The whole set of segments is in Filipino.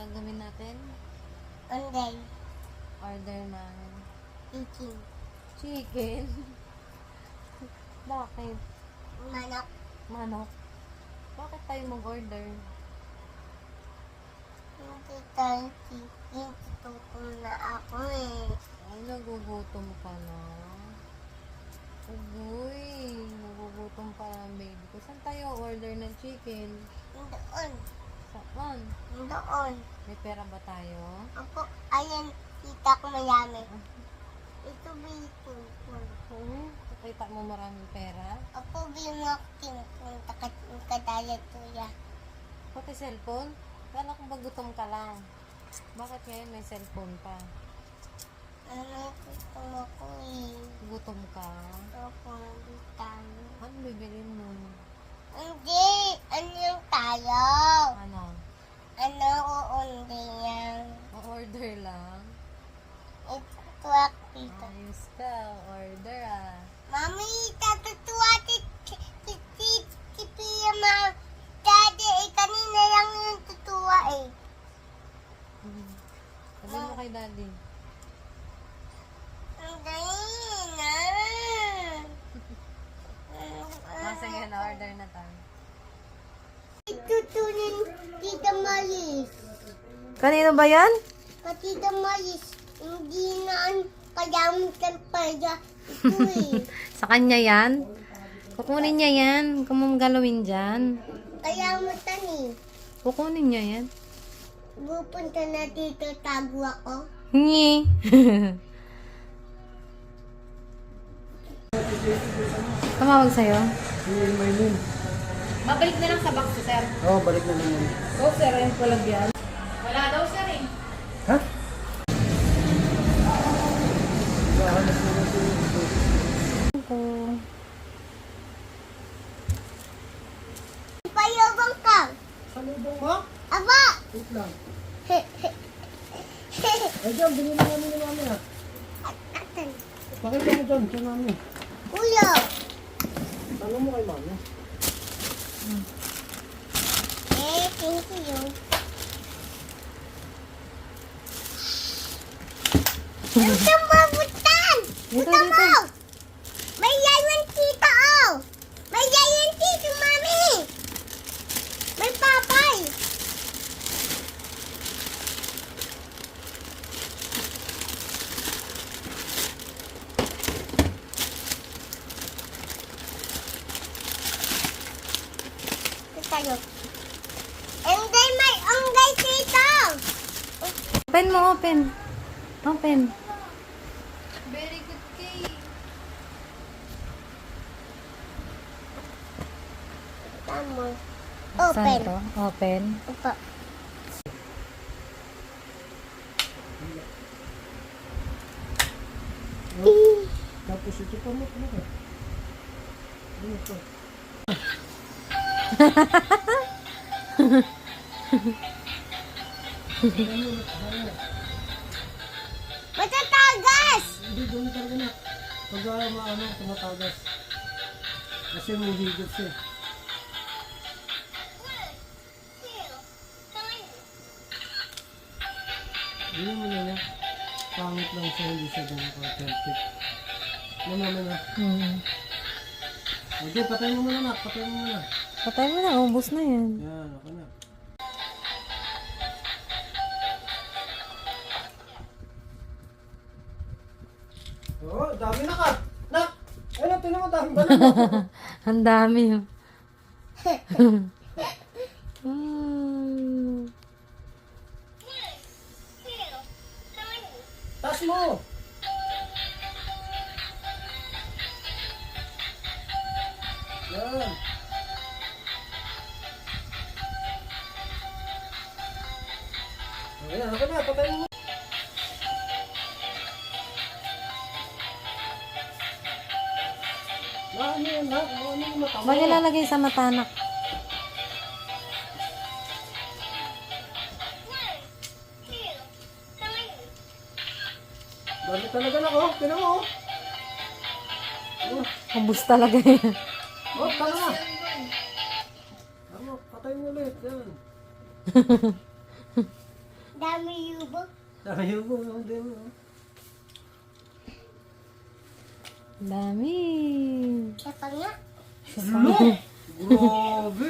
gagawin natin? Onday. Order ng Chicken. chicken. Bakit? Manok. Manok. Bakit tayo mag-order? Hindi tayo chicken. Tutupong na ako eh. Ay, nagugutom ka na. Ugoy, nagugutom pa ang baby ko. Saan tayo order ng chicken? Doon. Saan? Doon. May pera ba tayo? Ako, ayan, kita ko mayami. Ito ba yung Oo. Nakita mo maraming pera? Ako ba yung mga kinukunta kadaya tuya? Pati cellphone? Kala ko ba gutom ka lang? Bakit ngayon may cellphone pa? Ano gusto mo ko eh? Gutom ka? Ako, hindi tayo. Ano bibilin mo? Hindi! Ano yung tayo? Ano? Ano uundi yan? O-order lang? Itutuwa dito. Ayos ka, order ah. Mami, tatutuwa si Pia ma. Daddy, kanina lang yung tutuwa eh. Sabi mo kay daddy. Ang dali na. Sige na, order na tayo. Tutunin Tita Maris. Kanino ba yan? Tita Maris, hindi na ang kayamitan pa niya. Ito eh. Sa kanya yan? Kukunin niya yan. Kung mong galawin dyan. Kayamitan eh. Kukunin niya yan. Pupunta na dito, tago ako. Ngi. Tumawag sa'yo? Hindi, may moon. Babalik na lang sa box, sir. Oo, balik na naman. Oh, sir, ayun ko lang yan. Wala daw, sir eh. Ha? Hahanap na natin ito. Payabang ka. Salubong mo? Aba! Wait lang. Ay, dyan, bigyan na namin ni mami ha. Atan. Pakita mo dyan, kay mami. Kuya. Tanong mo kay mami. Thank you. Ito mo, butan! Dito, Butan dito. mo! May yayan tita, oh! May yayan tita, mami! May papay! Ito tayo. And then may onggay dito! Open mo, open. Open. Very good cake. Tama. Saan Open. to? Open. Opo. Tapos ito pa mo. Ano ka? Ano ito? Matatagas! Hindi, doon talaga na. Pag maano, tumatagas. Kasi may higit siya. Hindi mo na niya. Pangit lang siya, hindi siya ganun ka-authentic. Ano naman na? Okay, patay mo muna na. Patay mo muna. Patay mo na, ubos na yan. Yan, ako na. Oo, dami na ka. Nak! Ayun, tinan mo, dami ba na? Ang dami. Oh. Mm. Tas mo! Yan. Ayan, ako na, patayin mo. Ano yan, ha? Ano yung mata mo? Bakit ilalagay sa matanak? Dami talaga na, oh. Tinan mo, oh. Ubos talaga yan. Oh, tama na. Tama, patay mo ulit. Yan. Dami yubo. Dami yung hindi mo. Dami. Siya pa nga. Lo! Grabe!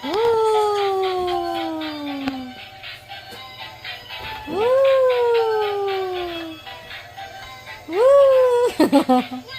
Woo! Woo! Woo!